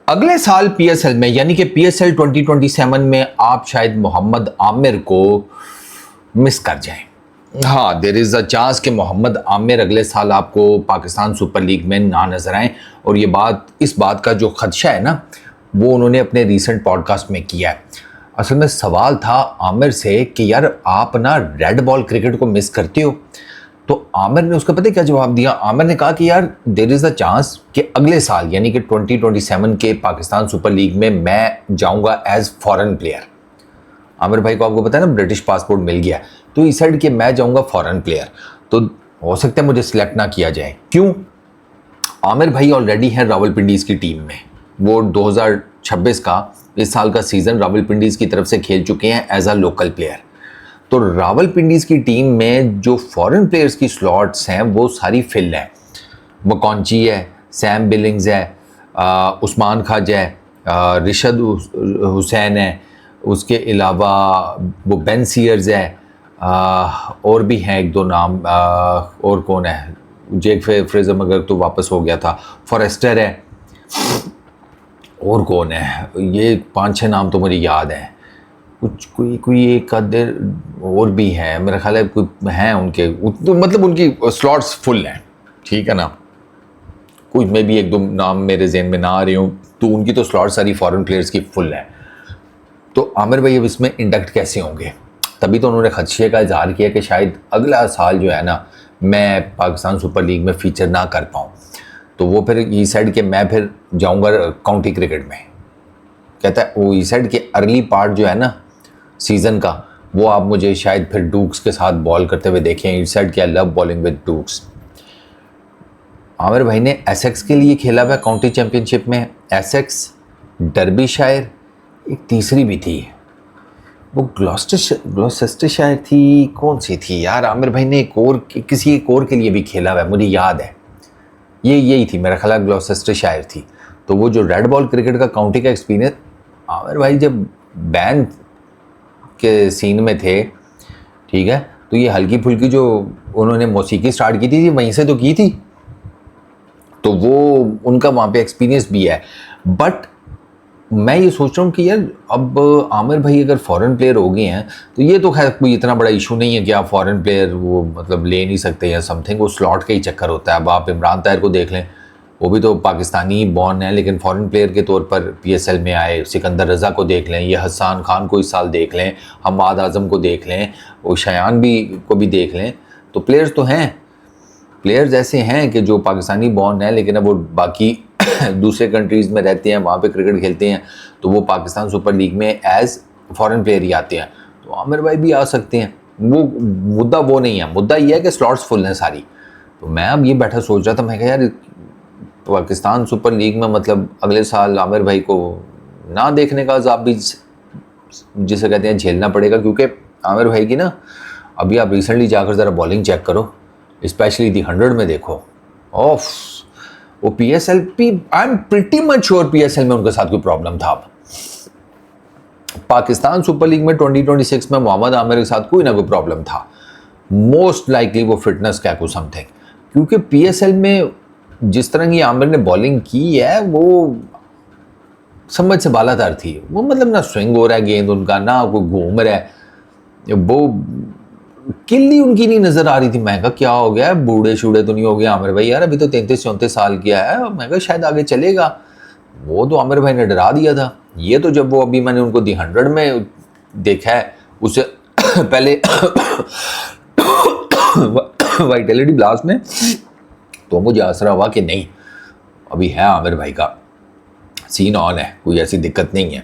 अगले साल पीएसएल में यानी कि पीएसएल 2027 में आप शायद मोहम्मद आमिर को मिस कर जाएं। हाँ, देयर इज़ अ चांस कि मोहम्मद आमिर अगले साल आपको पाकिस्तान सुपर लीग में ना नजर आए। और ये बात, इस बात का जो खदशा है ना, वो उन्होंने अपने रीसेंट पॉडकास्ट में किया है। असल में सवाल था आमिर से कि यार आप ना रेड बॉल क्रिकेट को मिस करते हो, तो आमिर ने उसका पता क्या जवाब दिया। आमिर ने कहा कि यार देयर इज़ अ चांस कि अगले साल यानी कि 2027 के पाकिस्तान सुपर लीग में मैं जाऊंगा एज फॉरेन प्लेयर। आमिर भाई को आपको पता है ना ब्रिटिश पासपोर्ट मिल गया, तो इस साइड के मैं जाऊंगा फॉरेन प्लेयर, तो हो सकता है मुझे सिलेक्ट ना किया जाए। क्यों? आमिर भाई ऑलरेडी हैं रावलपिंडीज़ की टीम में। वो 2026 का इस साल का सीज़न रावलपिंडीज़ की तरफ से खेल चुके हैं एज अ लोकल प्लेयर। तो रावलपिंडीज़ की टीम में जो फॉरेन प्लेयर्स की स्लॉट्स हैं वो सारी फिल हैं। मकौंची है, सैम बिलिंग्स है, उस्मान खाजा है, रिशद हुसैन है, उसके अलावा वो बेन सीयर्स है, और भी हैं एक दो नाम, और कौन है, जेक फ्रेजर मगर तो वापस हो गया था, फॉरेस्टर है, और कौन है, ये 5-6 नाम तो मुझे याद हैं। कुछ कोई एक आधे और भी हैं, मेरा ख्याल है कोई हैं उनके, तो मतलब उनकी स्लॉट्स फुल हैं, ठीक है ना। कुछ में भी एक दो नाम मेरे जहन में ना आ रही हूँ, तो उनकी तो स्लॉट सारी फॉरेन प्लेयर्स की फुल हैं। तो आमिर भाई अब इसमें इंडक्ट कैसे होंगे? तभी तो उन्होंने खदशे का इजहार किया कि शायद अगला साल जो है ना मैं पाकिस्तान सुपर लीग में फीचर ना कर पाऊँ, तो वो फिर ये साइड के मैं फिर जाऊँगा काउंटी क्रिकेट में। कहता है वो ये साइड के अर्ली पार्ट जो है ना सीज़न का, वो आप मुझे शायद फिर डूक्स के साथ बॉल करते हुए देखें। इस साइड की I love bowling with Doux. Aamir भाई ने एसेक्स के लिए खेला हुआ काउंटी चैम्पियनशिप में, एसेक्स, डर्बीशायर, एक तीसरी भी थी, वो ग्लॉसेस्टरशायर थी, कौन सी थी यार। आमिर भाई ने एक और किसी एक और के लिए भी खेला हुआ है, मुझे याद है, यही थी मेरा ख्याल, ग्लॉसेस्टरशायर थी। तो वो जो रेड बॉल क्रिकेट का काउंटी का एक्सपीरियंस, आमिर भाई जब बैंड के सीन में थे, ठीक है, तो ये हल्की फुल्की जो उन्होंने मौसीकी स्टार्ट की थी वहीं से तो की थी, तो वो उनका वहाँ पे एक्सपीरियंस भी है। बट मैं ये सोच रहा हूँ कि यार अब आमिर भाई अगर फॉरेन प्लेयर हो गए हैं तो ये तो खैर कोई इतना बड़ा इशू नहीं है कि आप फॉरेन प्लेयर वो मतलब ले नहीं सकते या समथिंग, वो स्लॉट का ही चक्कर होता है। अब आप इमरान ताहिर को देख लें, वो भी तो पाकिस्तानी बॉर्न है लेकिन फॉरेन प्लेयर के तौर पर पीएसएल में आए। सिकंदर रज़ा को देख लें, ये हसन खान को इस साल देख लें, हमाद आज़म को देख लें, वो शयान भी को भी देख लें, तो प्लेयर्स तो हैं, प्लेयर्स ऐसे हैं कि जो पाकिस्तानी बॉर्न है लेकिन अब वो बाकी दूसरे कंट्रीज़ में रहते हैं, वहाँ पे क्रिकेट खेलते हैं, तो वो पाकिस्तान सुपर लीग में एज फॉरेन प्लेयर ही आते हैं। तो आमिर भाई भी आ सकते हैं, वो मुद्दा वो नहीं है, मुद्दा ये है कि स्लॉट्स फुल हैं सारी। तो मैं अब ये बैठा सोच रहा था, मैं कहा यार पाकिस्तान सुपर लीग में मतलब अगले साल आमिर भाई को ना देखने का अज़ाब भी जिसे कहते हैं झेलना पड़ेगा, क्योंकि आमिर भाई की ना अभी आप रिसेंटली जाकर ज़रा बॉलिंग चेक करो, स्पेशली दी 100 में देखो, ऑफ वो PSL P, I am pretty much sure PSL में उनके साथ कोई प्रॉब्लम था। अब पाकिस्तान सुपर लीग में 2026 में मोहम्मद आमिर के साथ कोई ना कोई प्रॉब्लम था, मोस्ट लाइकली वो फिटनेस क्या कुछ समथिंग, क्योंकि पीएसएल में जिस तरह की आमिर ने बॉलिंग की है वो समझ से बालातर थी। वो मतलब ना स्विंग हो रहा है गेंद उनका, ना कोई घूम रहा है, वो किल्ली उनकी नहीं नज़र आ रही थी। मैं कहा क्या हो गया, बूढ़े शूढ़े तो नहीं हो गया आमिर भाई यार, अभी तो 33-34 साल किया है, मैं कहा शायद आगे चलेगा। वो तो आमिर भाई ने डरा दिया था। ये तो जब वो अभी मैंने उनको दी 100 में देखा है, उससे पहले वाइटलिटी ब्लास्ट में, तो मुझे आसरा हुआ कि नहीं अभी है आमिर भाई का सीन ऑन है, कोई ऐसी दिक्कत नहीं है।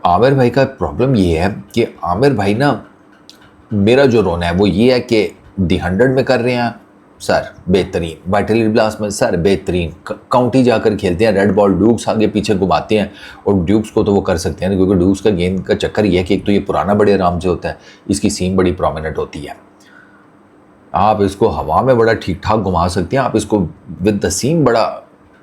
आमिर भाई का प्रॉब्लम ये है कि आमिर भाई ना, मेरा जो रोना है वो ये है कि दी 100 में कर रहे हैं सर बेहतरीन, वाइटलिटी ब्लास्ट में सर बेहतरीन, काउंटी जाकर खेलते हैं, रेड बॉल ड्यूक्स आगे पीछे घुमाते हैं, और ड्यूक्स को तो वो कर सकते हैं क्योंकि ड्यूक्स का गेंद का चक्कर ये है कि एक तो ये पुराना बड़े आराम से होता है, इसकी सीम बड़ी प्रोमिनेंट होती है, आप इसको हवा में बड़ा ठीक ठाक घुमा सकते हैं, आप इसको विद द सीम बड़ा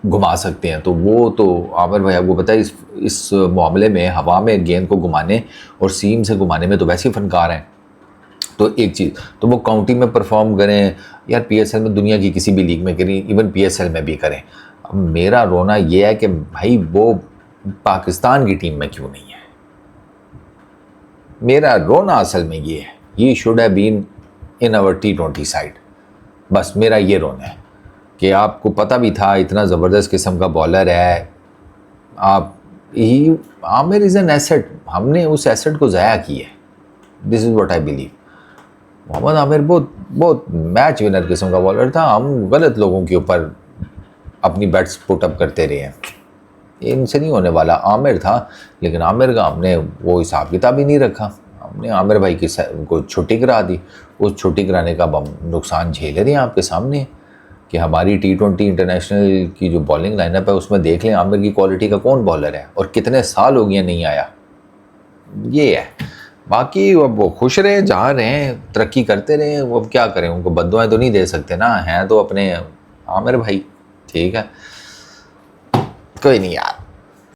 घुमा सकते हैं। तो वो तो आमिर भाई आपको पता है इस मामले में हवा में गेंद को घुमाने और सीम से घुमाने में तो वैसे ही फनकार हैं। तो एक चीज़ तो वो काउंटी में परफॉर्म करें यार, पीएसएल में दुनिया की किसी भी लीग में करें, इवन पीएसएल में भी करें, अब मेरा रोना ये है कि भाई वो पाकिस्तान की टीम में क्यों नहीं है। मेरा रोना असल में ये है, he should have been in our T20 side. बस मेरा ये रोना है कि आपको पता भी था इतना ज़बरदस्त किस्म का बॉलर है, आप ही आमिर इज़ एन एसेट, हमने उस एसेट को ज़ाया किया है। This is what I believe. Mohammad Amir बहुत बहुत मैच विनर किस्म का बॉलर था, हम गलत लोगों के ऊपर अपनी बैट्स पुटअप करते रहे हैं, इनसे नहीं होने वाला। आमिर था, लेकिन आमिर का हमने वो हिसाब किताब ही नहीं रखा, हमने आमिर भाई की को छुट्टी करा दी। उस छुट्टी कराने का हम नुकसान झेल रहे हैं आपके सामने कि हमारी T20 इंटरनेशनल की जो बॉलिंग लाइनअप है उसमें देख लें आमिर की क्वालिटी का कौन बॉलर है और कितने साल हो गए नहीं आया। ये है, बाकी अब वो खुश रहे जहाँ रहें, तरक्की करते रहे, वो अब क्या करें, उनको बद्दुआएं तो नहीं दे सकते ना, हैं तो अपने आमिर भाई। ठीक है, कोई नहीं यार।